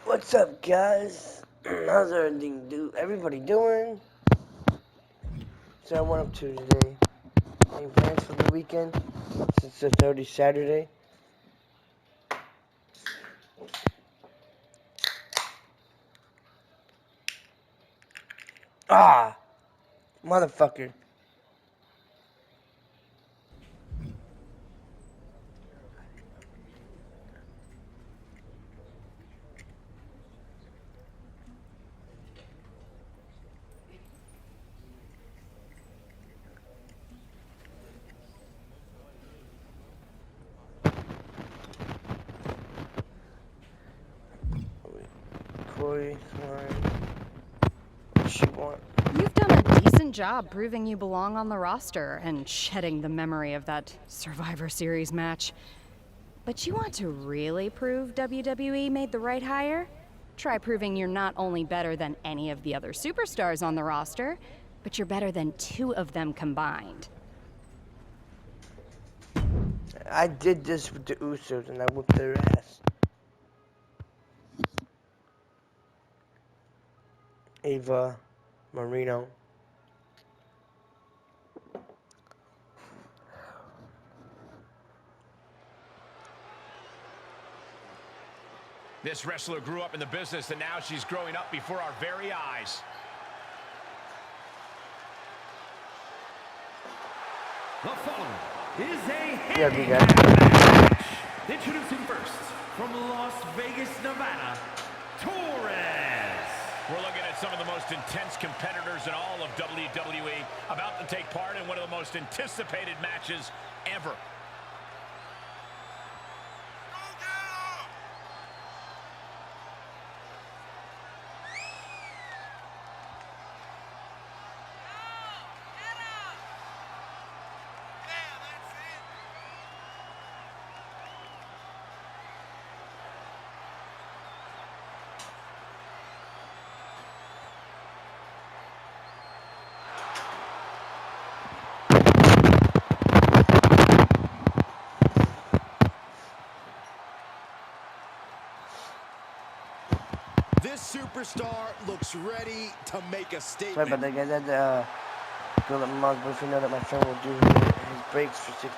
What's up, guys? How's everybody doing? So what I'm up to today? Any plans for the weekend? Since it's already Saturday. Ah, motherfucker. Corey, what she want? You've done a decent job proving you belong on the roster and shedding the memory of that Survivor Series match. But you want to really prove WWE made the right hire? Try proving you're not only better than any of the other superstars on the roster, but you're better than 2 of them combined. I did this with the Usos and I whooped their ass. Ava, Marino. This wrestler grew up in the business, and now she's growing up before our very eyes. The following is a handicap match. Introducing first, from Las Vegas, Nevada, Torres. We're looking at some of the most intense competitors in all of WWE, about to take part in one of the most anticipated matches ever. This superstar looks ready to make a statement. Sorry about that, guys. I had to go let my mom's boyfriend know that my friend will do his brakes for $60.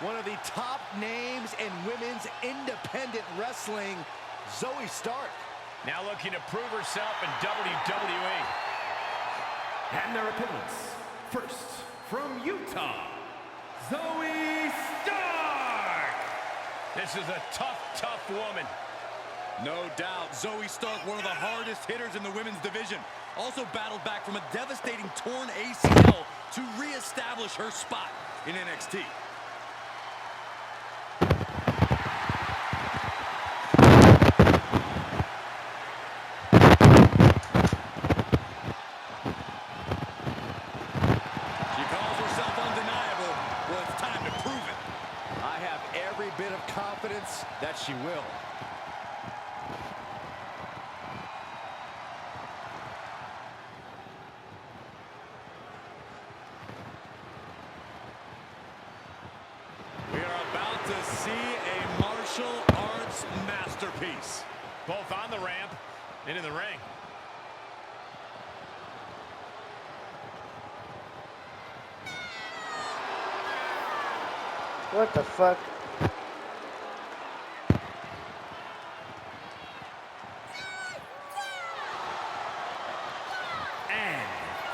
One of the top names in women's independent wrestling, Zoe Stark. Now looking to prove herself in WWE. And their opponents, first, from Utah, Zoe Stark. This is a tough woman. No doubt, Zoe Stark, one of the hardest hitters in the women's division. Also battled back from a devastating torn ACL to reestablish her spot in NXT. That she will. We are about to see a martial arts masterpiece, both on the ramp and in the ring. What the fuck?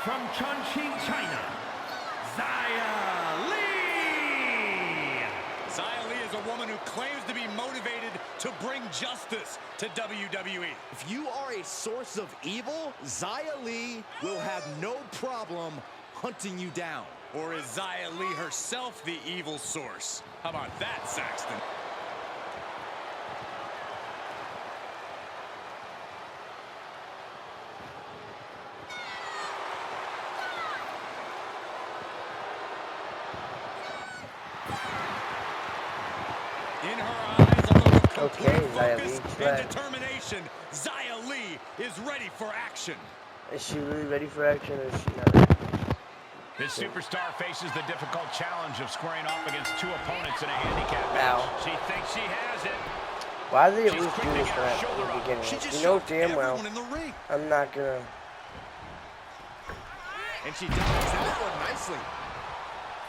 From Chongqing, China, Xia Li. Xia Li is a woman who claims to be motivated to bring justice to WWE. If you are a source of evil, Xia Li will have no problem hunting you down. Or is Xia Li herself the evil source? How about that, Saxton? In her eyes, a look of complete focus and determination, Xia Li is ready for action. Is she really ready for action or is she not ready? This superstar faces the difficult challenge of squaring off against two opponents in a handicap match. She thinks she has it. Why did they at least do this in the beginning? You know damn well I'm not gonna. And she does that one nicely.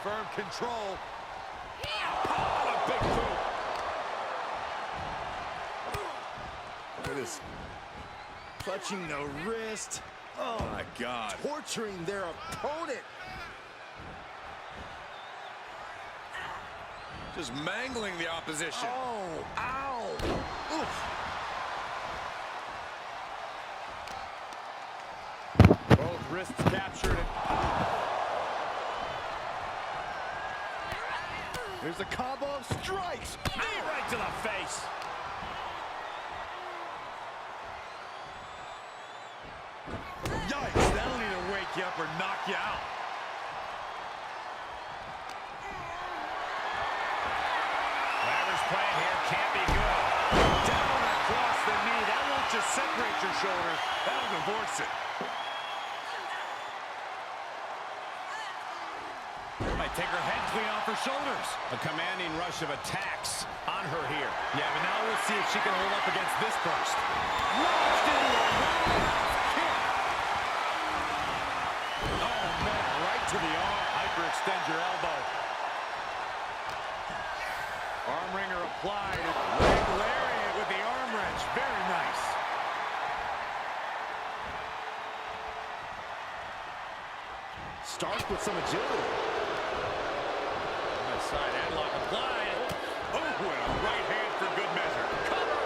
Firm control. Oh, a big boot. Look at this. Clutching the wrist. Oh my God. Torturing their opponent. Just mangling the opposition. Oh, ow. Oof. Both wrists captured. There's a combo of strikes. Knee right to the face. Yikes, that'll either wake you up or knock you out. Whatever's playing here can't be good. Down across the knee. That won't just separate your shoulder. That'll divorce it. Might take her head clean off her shoulders. A commanding rush of attacks on her here. Yeah, but now we'll see if she can hold up against this burst. Launched into a roundhouse kick. Oh, man, right to the arm. Hyperextend your elbow. Arm wringer applied. Leg lariat with the arm wrench. Very nice. Stark with some agility. Side headlock applied. Oh, and a right hand for good measure. Cover.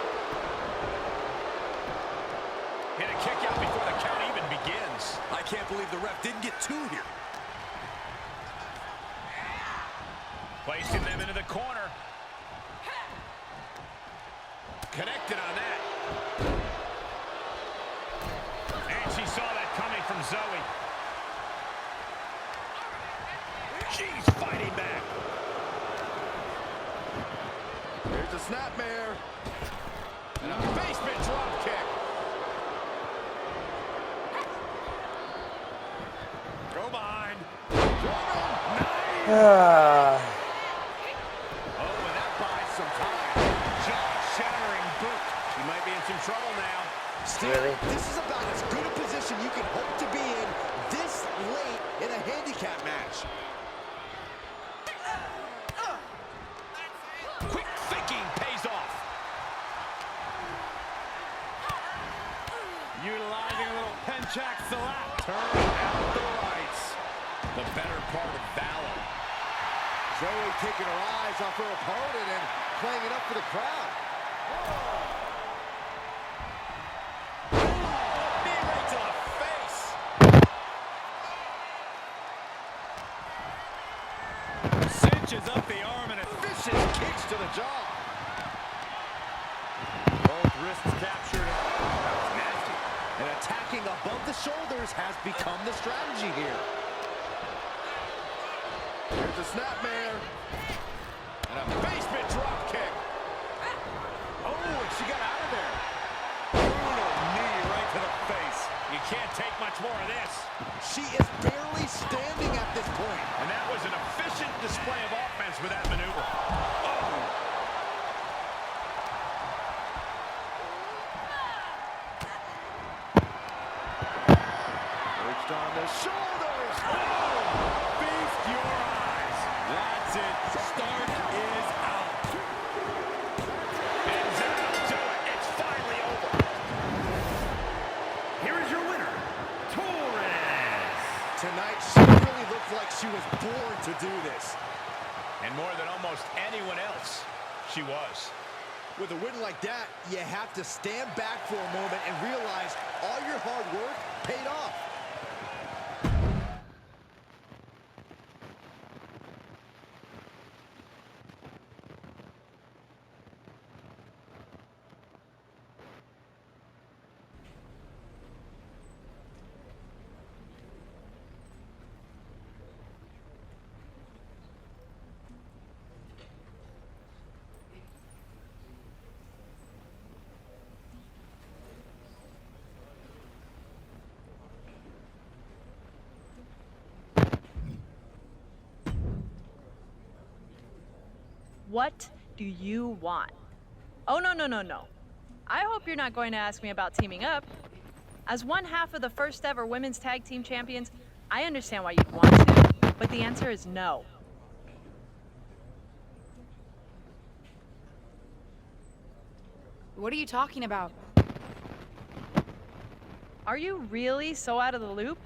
Hit a kick out before the count even begins. I can't believe the ref didn't get two here. Placing them into the corner. Connected on that. And she saw that coming from Zoe. She's fighting back. There's a snapmare. And a basement drop kick. Go behind. Oh, and that buys some time. Jaw-shattering boot. She might be in some trouble now. Steve, really? This is about as good a position you can hope to be in this late in a handicap match. Quick thinking pays off. Utilizing a little penchak salap. Turn out the lights. The better part of valor. Zoe taking her eyes off her opponent and playing it up for the crowd. Knee right to the face. Cinches up the arm and Vicious kicks to the jaw. both wrists captured. That was nasty. And attacking above the shoulders has become the strategy here. Here's a snapmare. And a basement drop kick. Oh, and she got out of there. Brutal knee right to the face. You can't take much more of this. She is barely standing at this point. And that was an efficient display of offense with that maneuver. Oh. Perched on the shoulders. Oh! Feast your eyes. That's it. Stark is out. And that'll do it. It's finally over. Here is your winner, Torres. Tonight, she really looked like she was born to do this. And more than almost anyone else, she was. With a win like that, you have to stand back for a moment and realize all your hard work paid off. What do you want? Oh, no, no, no, no. I hope you're not going to ask me about teaming up. As one half of the first ever women's tag team champions, I understand why you'd want to, but the answer is no. What are you talking about? Are you really so out of the loop?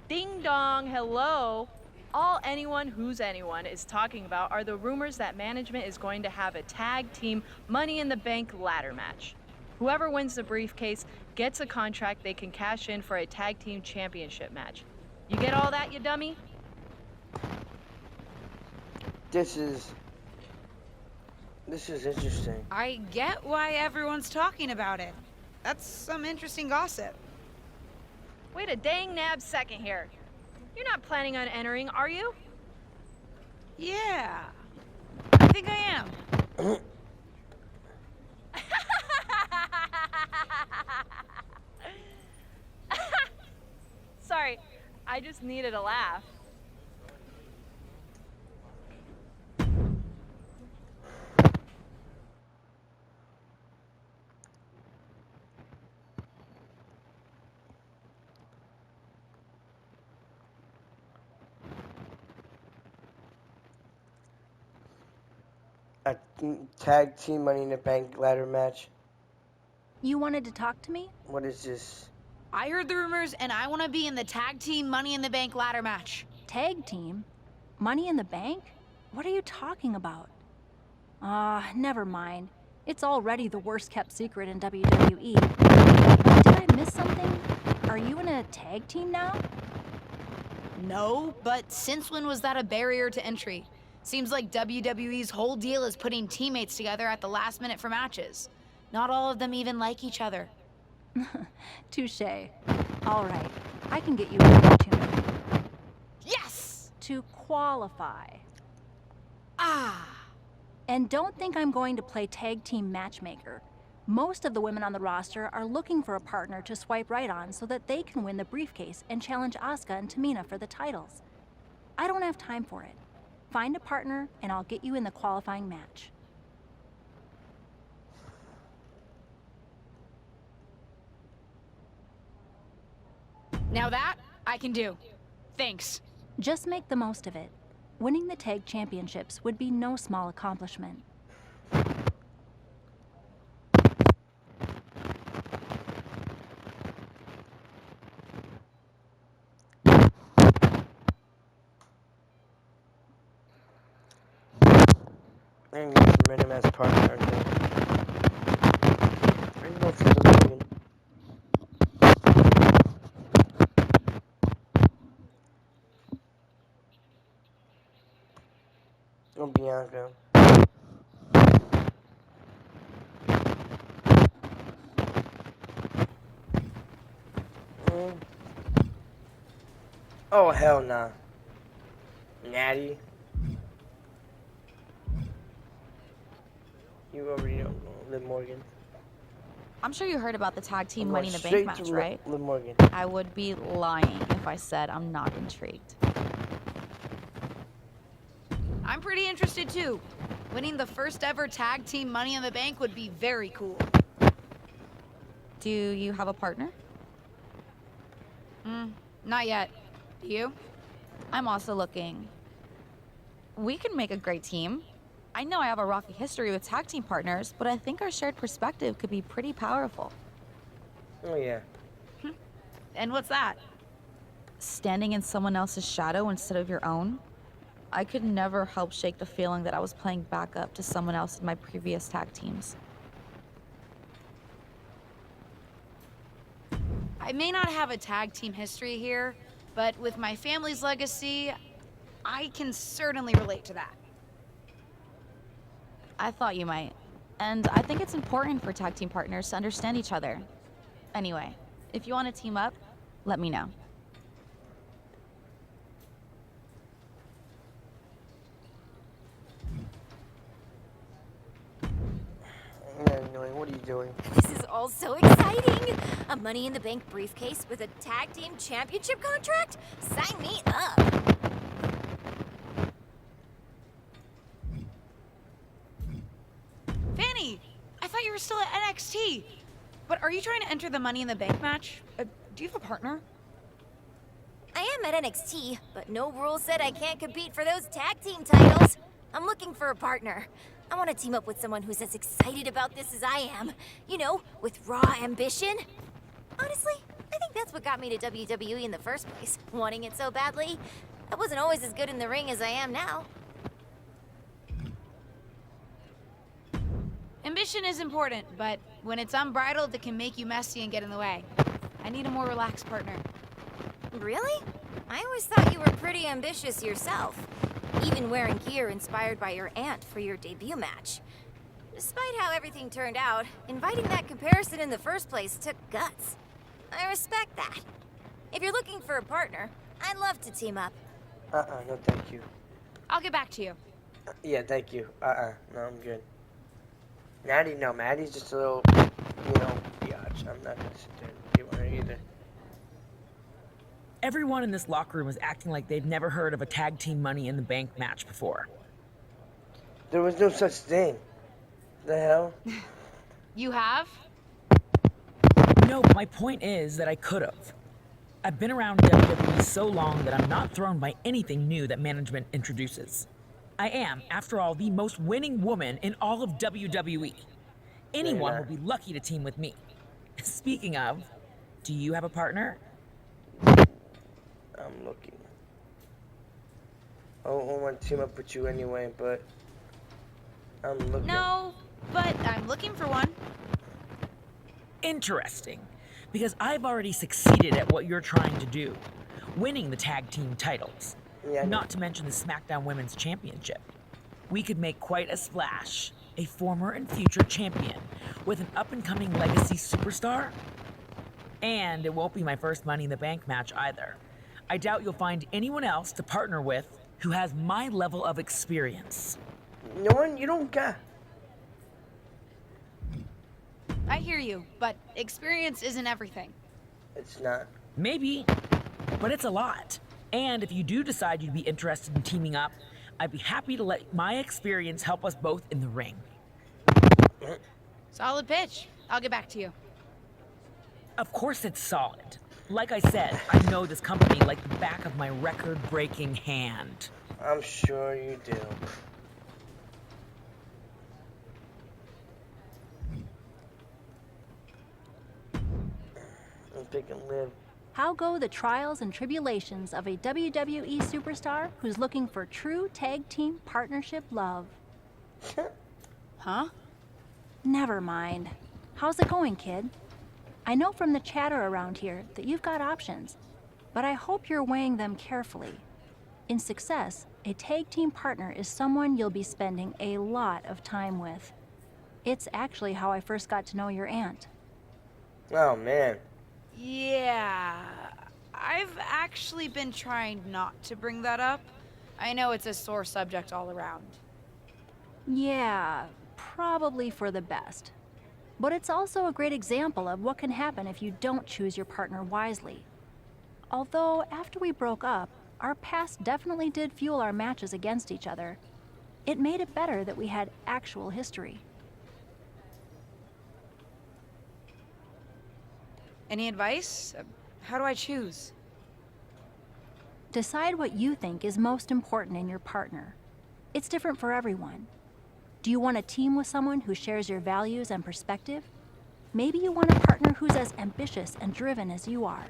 Ding dong, hello. All anyone who's anyone is talking about are the rumors that management is going to have a tag team Money in the Bank ladder match. Whoever wins the briefcase gets a contract they can cash in for a tag team championship match. You get all that, you dummy? This is interesting. I get why everyone's talking about it. That's some interesting gossip. Wait a dang nab second here. You're not planning on entering, are you? Yeah, I think I am. Sorry, I just needed a laugh. A tag team Money in the Bank ladder match. You wanted to talk to me? What is this? I heard the rumors, and I want to be in the tag team Money in the Bank ladder match. Tag team? Money in the Bank? What are you talking about? Never mind. It's already the worst kept secret in WWE. Did I miss something? Are you in a tag team now? No, but since when was that a barrier to entry? Seems like WWE's whole deal is putting teammates together at the last minute for matches. Not all of them even like each other. Touché. All right, I can get you an opportunity. Yes! To qualify. Ah! And don't think I'm going to play tag team matchmaker. Most of the women on the roster are looking for a partner to swipe right on so that they can win the briefcase and challenge Asuka and Tamina for the titles. I don't have time for it. Find a partner and I'll get you in the qualifying match. Now that, I can do. Thanks. Just make the most of it. Winning the tag championships would be no small accomplishment. I can get some random ass partner. I can go for the Logan. Oh, Bianca. Oh, hell nah. Natty. You already know Liv Morgan. I'm sure you heard about the tag team I'm Money in going the Bank straight match, to right? Liv Morgan. I would be lying if I said I'm not intrigued. I'm pretty interested too. Winning the first ever tag team Money in the Bank would be very cool. Do you have a partner? Not yet. Do you? I'm also looking. We can make a great team. I know I have a rocky history with tag team partners, but I think our shared perspective could be pretty powerful. Oh, yeah. And what's that? Standing in someone else's shadow instead of your own. I could never help shake the feeling that I was playing backup to someone else in my previous tag teams. I may not have a tag team history here, but with my family's legacy, I can certainly relate to that. I thought you might. And I think it's important for tag team partners to understand each other. Anyway, if you want to team up, let me know. What are you doing? This is all so exciting! A Money in the Bank briefcase with a tag team championship contract? Sign me up! were still at NXT. But are you trying to enter the Money in the Bank match? Do you have a partner? I am at NXT, but no rule said I can't compete for those tag team titles. I'm looking for a partner. I want to team up with someone who's as excited about this as I am. You know, with raw ambition. Honestly, I think that's what got me to WWE in the first place, wanting it so badly. I wasn't always as good in the ring as I am now. Ambition is important, but when it's unbridled, it can make you messy and get in the way. I need a more relaxed partner. Really? I always thought you were pretty ambitious yourself. Even wearing gear inspired by your aunt for your debut match. Despite how everything turned out, inviting that comparison in the first place took guts. I respect that. If you're looking for a partner, I'd love to team up. No thank you. I'll get back to you. Yeah, thank you. No, I'm good. Maddie, no, Maddie's just a little, biatch. I'm not gonna sit there and get one either. Everyone in this locker room is acting like they've never heard of a tag team Money in the Bank match before. There was no such thing. The hell? You have? No, but my point is that I could have. I've been around WWE so long that I'm not thrown by anything new that management introduces. I am, after all, the most winning woman in all of WWE. Anyone will be lucky to team with me. Speaking of, do you have a partner? I'm looking. I want to team up with you anyway, but I'm looking. No, but I'm looking for one. Interesting, because I've already succeeded at what you're trying to do, winning the tag team titles. Yeah, not to mention the SmackDown Women's Championship. We could make quite a splash. A former and future champion with an up-and-coming legacy superstar. And it won't be my first Money in the Bank match either. I doubt you'll find anyone else to partner with who has my level of experience. No one, you don't got. I hear you, but experience isn't everything. It's not. Maybe, but it's a lot. And if you do decide you'd be interested in teaming up, I'd be happy to let my experience help us both in the ring. Solid pitch. I'll get back to you. Of course it's solid. Like I said, I know this company like the back of my record-breaking hand. I'm sure you do. I'm picking Liv. How go the trials and tribulations of a WWE superstar who's looking for true tag team partnership love? Huh? Never mind. How's it going, kid? I know from the chatter around here that you've got options, but I hope you're weighing them carefully. In success, a tag team partner is someone you'll be spending a lot of time with. It's actually how I first got to know your aunt. Oh, man. Yeah, I've actually been trying not to bring that up. I know it's a sore subject all around. Yeah, probably for the best. But it's also a great example of what can happen if you don't choose your partner wisely. Although, after we broke up, our past definitely did fuel our matches against each other. It made it better that we had actual history. Any advice? How do I choose? Decide what you think is most important in your partner. It's different for everyone. Do you want to team with someone who shares your values and perspective? Maybe you want a partner who's as ambitious and driven as you are.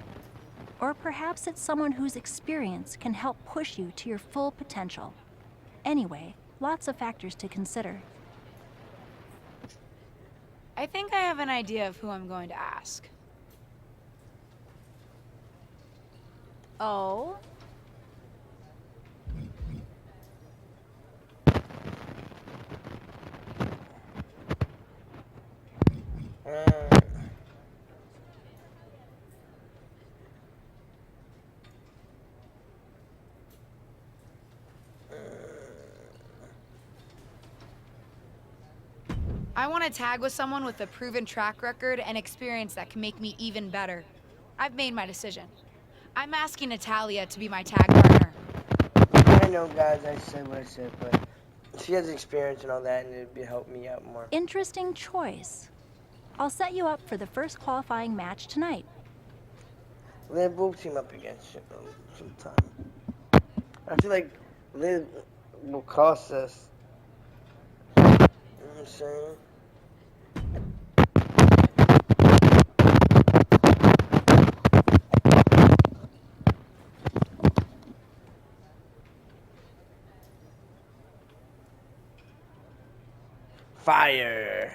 Or perhaps it's someone whose experience can help push you to your full potential. Anyway, lots of factors to consider. I think I have an idea of who I'm going to ask. Oh? I want to tag with someone with a proven track record and experience that can make me even better. I've made my decision. I'm asking Natalia to be my tag partner. I know, guys, I said what I said, but she has experience and all that, and it'd help me out more. Interesting choice. I'll set you up for the first qualifying match tonight. Liv will team up against you sometime. I feel like Liv will cost us. You know what I'm saying? Fire!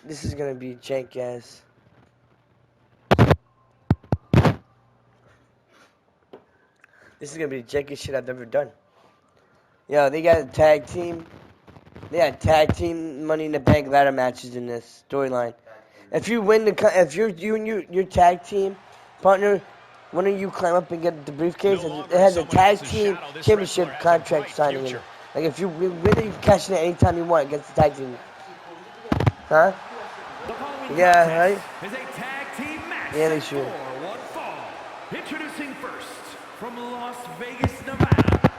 This is gonna be jank ass. This is gonna be the jankest shit I've ever done. Yo, they got a tag team. They got tag team Money in the Bank ladder matches in this storyline. If you win if you and your tag team partner, one of you climb up and get the briefcase, it has a tag team championship contract signing in it. Like if you win it, you can cash in it anytime you want against the tag team. Huh? Yeah, right? Is a tag team match Yeah, they should. for one fall. Introducing first, from Las Vegas, Nevada,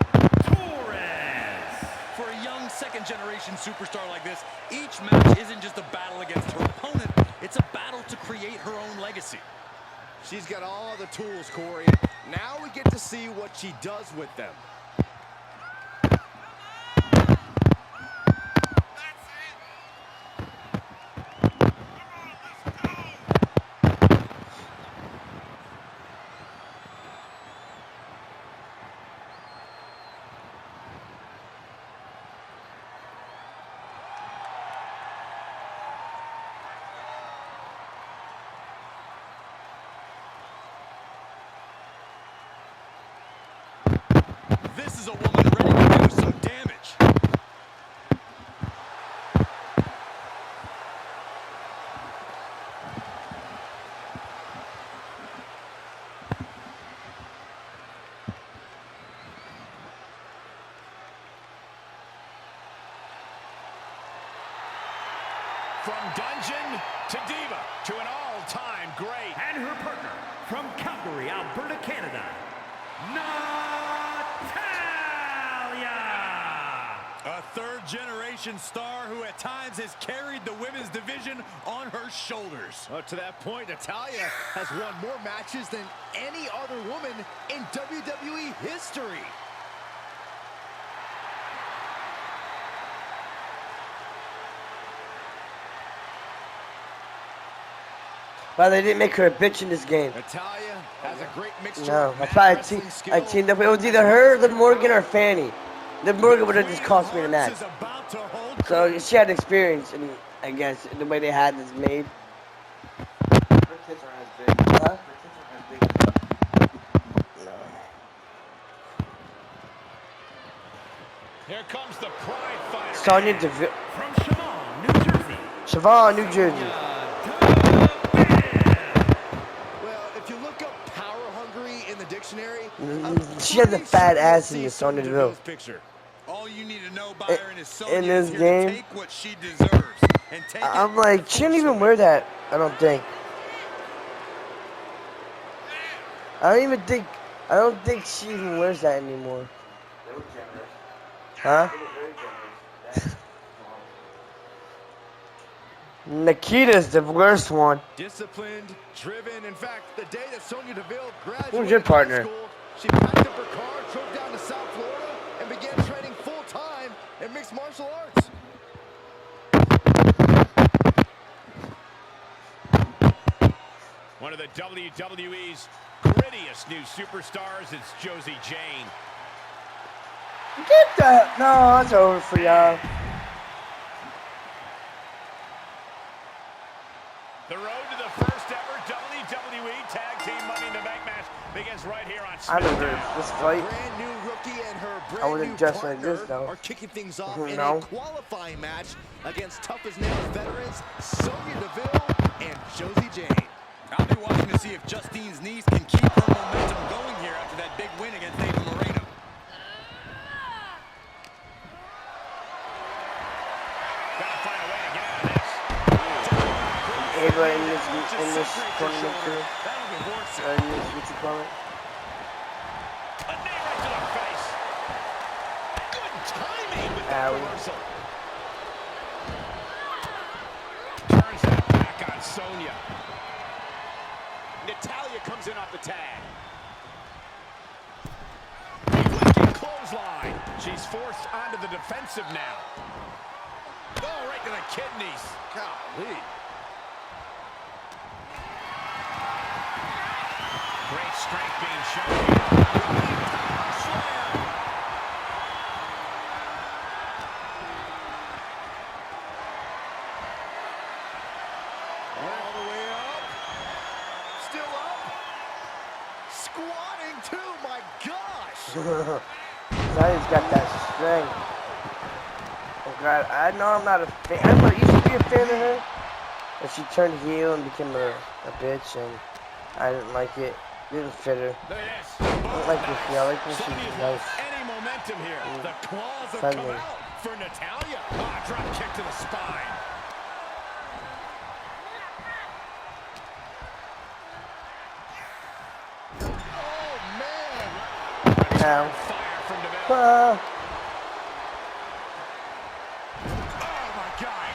Torres. For a young second-generation superstar like this, each match isn't just a battle against her opponent, it's a battle to create her own legacy. She's got all the tools, Corey. Now we get to see what she does with them. This is a woman ready to do some damage. From dungeon to diva to an all-time great. And her partner, from Calgary, Alberta, Canada, A third-generation star who at times has carried the women's division on her shoulders. To that point, Natalya has won more matches than any other woman in WWE history. Well, they didn't make her a bitch in this game. Natalya has a great mixture No, of that's why I wrestling skill. teamed up. It was either her, Liv Morgan, or Fanny. Liv Morgan would have just cost me the match. Is about to hold So she had experience, and I guess the way they had this made. Her tits aren't as big. Huh? Her tits aren't as big. No. Here comes the Pride Fighter. Sonya Deville. from Siobhan, New Jersey. Siobhan, New Jersey. Well, if you look up power hungry in the dictionary, She has a fat ass in the Sonya Deville. picture. All you need to know about her is Sonya In this is here game, to take what she deserves and take I'm it like, she didn't even wear that. I don't think. I don't think she even wears that anymore. They were generous. Huh? They were very generous. Nikita's the worst one. disciplined, driven. In fact, the day that Sonya Deville graduated Who's your partner? high school, she packed up her car, drove down to South Florida, and began training full-time in mixed martial arts. One of the WWE's grittiest new superstars is Josie Jane. Get that. No, it's over for y'all. The road to the first ever WWE Tag Team Money in the Bank match begins right here on I remember SmackDown. this fight. Brand new rookie and her I brand wouldn't new dress like partner this, though. are kicking things off in No. a qualifying match against tough as nails veterans Sonya Deville and Josie Jane. I'll be watching to see if Justine's knees can keep her momentum going here after that big win against Ava Moreno. Gotta find a way to get out of this. Ava in this tournament too. That'll be worse. In this, what you call it? A knee right to the face. Good timing with that Ow. reversal. Sonya. Natalya comes in off the tag. Lifting clothesline. She's forced onto the defensive now. Oh, right to the kidneys. Golly. Great strength being shown here. Power slam. All the way up. Still up. Squatting too, my gosh. Zion's got that strength. Oh God, I know I'm not a fan. I used to be a fan of her, but she turned heel and became a bitch, and I didn't like it. Didn't fit her. Look at this. I don't like this. I like when Sonya's she's lost nice. any momentum here. The claws have Friendly. come out for Natalya. Ah, drop kick to the spine. Oh, man. Now. Fire from development. Ah. Oh, my God.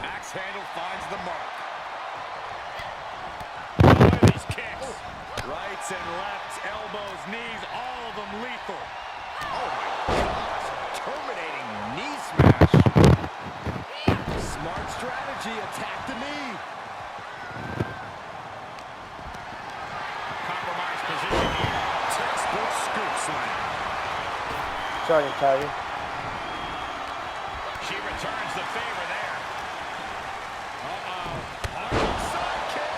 Axe handle finds the mark. Look at these kicks. Rights and lefts, elbows, knees, all of them lethal. Oh, my gosh. Terminating knee smash. Smart strategy. Attack the knee. Compromised position here. Textbook scoop slam. Sorry, Natalia. She returns the favor there. Hard side kick.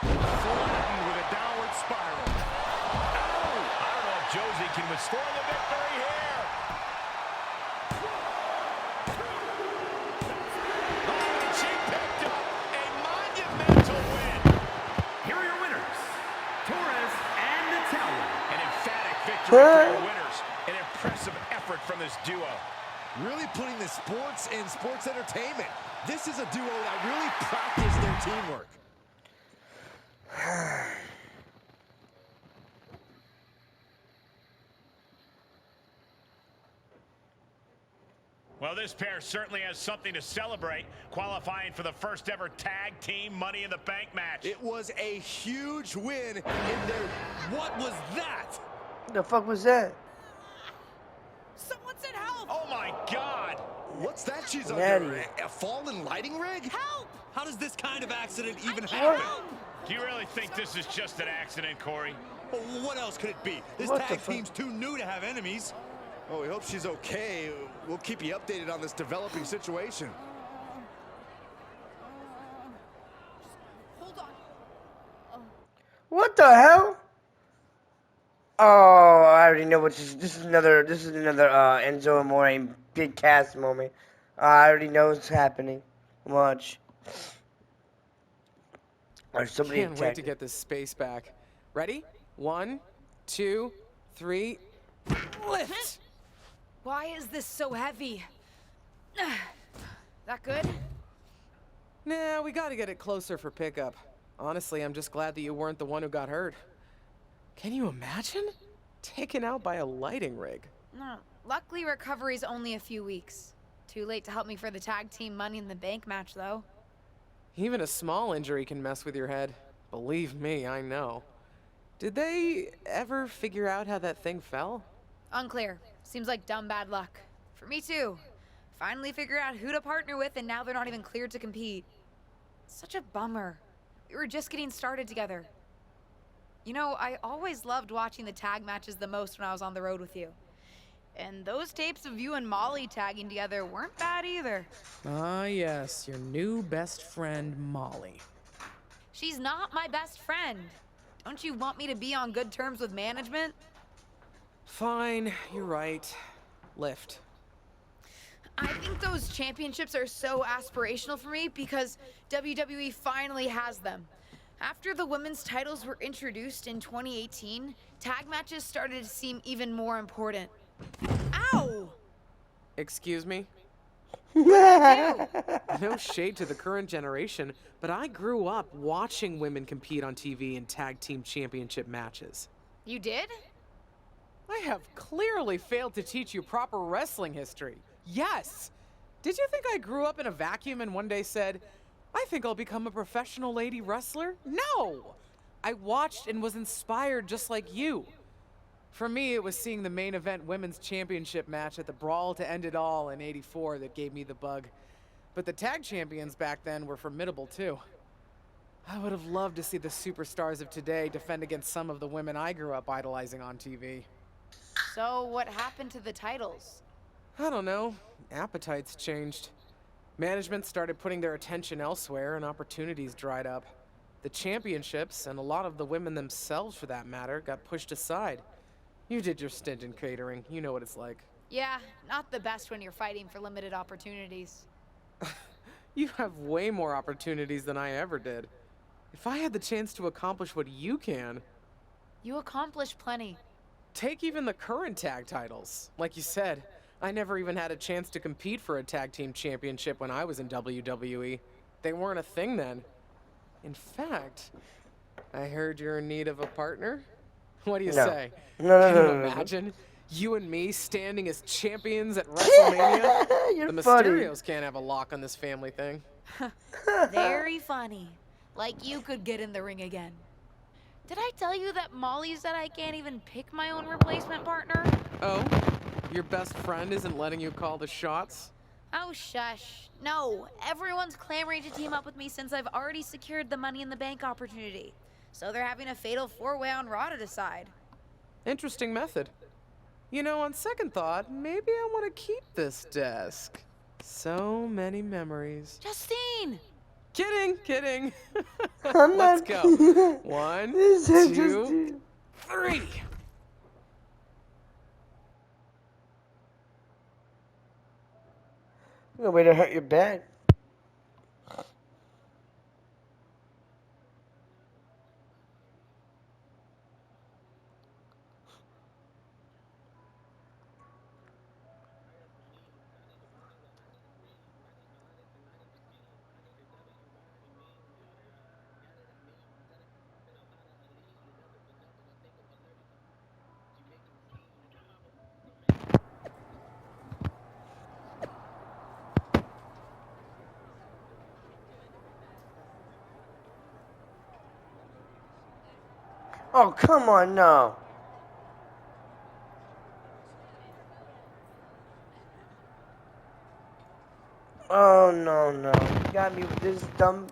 Flattened with a downward spiral. Ow! I don't know if Josie can restore the victory here. Oh, and she picked up a monumental win. Here are your winners, Torres and Natalya. An emphatic victory for our winners. An impressive effort from this duo. Really putting the sports in sports entertainment. This is a duo that really practiced their teamwork. Well, this pair certainly has something to celebrate, qualifying for the first ever tag team Money in the Bank match. It was a huge win in their... What was that? The fuck was that? Someone said help! Oh my God! What's that she's Natty. under? A fallen lighting rig? Help! How does this kind of accident even happen? Do you really think this is just an accident, Corey? Well, what else could it be? This What the tag fuck? team's too new to have enemies. Oh, we hope she's okay. We'll keep you updated on this developing situation. Hold on. What the hell? Oh, I already know what this is another Enzo Amore big cast moment. I already know what's happening. Watch. Or somebody Can't wait attacked to it. get this space back. Ready? 1, 2, 3, lift! Why is this so heavy? That good? Nah, we gotta get it closer for pickup. Honestly, I'm just glad that you weren't the one who got hurt. Can you imagine? Taken out by a lighting rig. No. Luckily, recovery's only a few weeks. Too late to help me for the tag team Money in the Bank match, though. Even a small injury can mess with your head. Believe me, I know. Did they ever figure out how that thing fell? Unclear. Seems like dumb bad luck. For me, too. Finally figured out who to partner with, and now they're not even cleared to compete. Such a bummer. We were just getting started together. You know, I always loved watching the tag matches the most when I was on the road with you. And those tapes of you and Molly tagging together weren't bad either. Ah, yes, your new best friend, Molly. She's not my best friend. Don't you want me to be on good terms with management? Fine, you're right. Lift. I think those championships are so aspirational for me because WWE finally has them. After the women's titles were introduced in 2018, tag matches started to seem even more important. Ow! Excuse me? Ew. No shade to the current generation, but I grew up watching women compete on TV in tag team championship matches. You did? I have clearly failed to teach you proper wrestling history. Yes! Did you think I grew up in a vacuum and one day said, I think I'll become a professional lady wrestler? No! I watched and was inspired just like you. For me, it was seeing the main event women's championship match at the Brawl to End It All in '84 that gave me the bug. But the tag champions back then were formidable too. I would have loved to see the superstars of today defend against some of the women I grew up idolizing on TV. So what happened to the titles? I don't know. Appetites changed. Management started putting their attention elsewhere and opportunities dried up. The championships, and a lot of the women themselves for that matter, got pushed aside. You did your stint in catering. You know what it's like. Yeah, not the best when you're fighting for limited opportunities. You have way more opportunities than I ever did. If I had the chance to accomplish what you can... You accomplished plenty. Take even the current tag titles. Like you said, I never even had a chance to compete for a tag team championship when I was in WWE. They weren't a thing then. In fact, I heard you're in need of a partner. What do you say? No, Can you no. imagine you and me standing as champions at WrestleMania? You're The funny. Mysterios can't have a lock on this family thing. Very funny. Like you could get in the ring again. Did I tell you that Molly said I can't even pick my own replacement partner? Oh? Your best friend isn't letting you call the shots? Oh, shush. No, everyone's clamoring to team up with me since I've already secured the Money in the Bank opportunity. So they're having a fatal four-way on Raw to decide. Interesting method. You know, on second thought, maybe I want to keep this desk. So many memories. Justine! Kidding. I'm Let's not- go. 1, This is 2, just- 3. No way to hurt your back. Oh, come on, no. Oh, no. You got me with this dumb...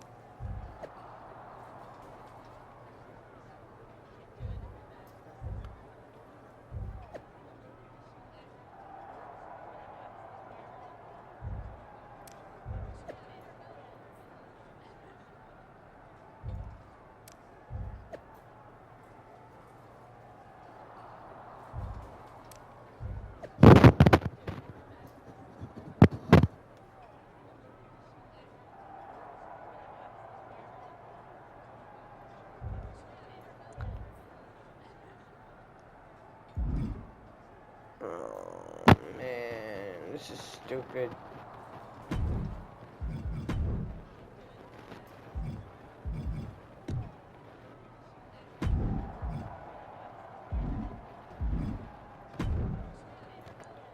Oh, man. This is stupid.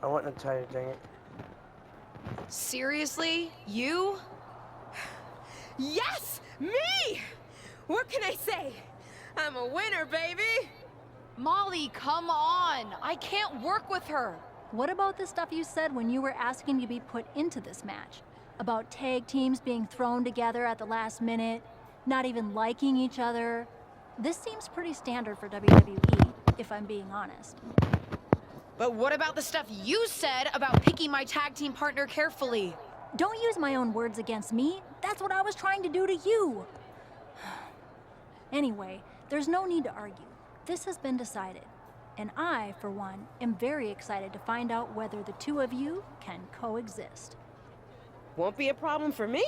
I want to tell you, dang it. Seriously? You? Yes! Me! What can I say? I'm a winner, baby! Molly, come on! I can't work with her! What about the stuff you said when you were asking to be put into this match? About tag teams being thrown together at the last minute, not even liking each other? This seems pretty standard for WWE, if I'm being honest. But what about the stuff you said about picking my tag team partner carefully? Don't use my own words against me. That's what I was trying to do to you. Anyway, there's no need to argue. This has been decided. And I, for one, am very excited to find out whether the two of you can coexist. Won't be a problem for me.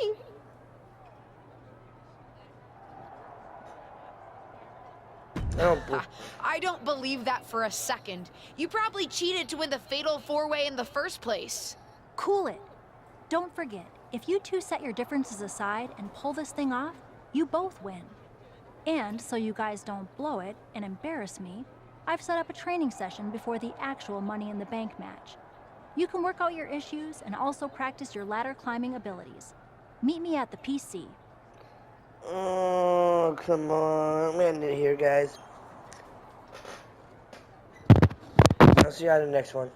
I don't believe that for a second. You probably cheated to win the fatal four-way in the first place. Cool it. Don't forget, if you two set your differences aside and pull this thing off, you both win. And so you guys don't blow it and embarrass me, I've set up a training session before the actual Money in the Bank match. You can work out your issues and also practice your ladder climbing abilities. Meet me at the PC. Oh, come on. I'm gonna end it here, guys. I'll see you on the next one.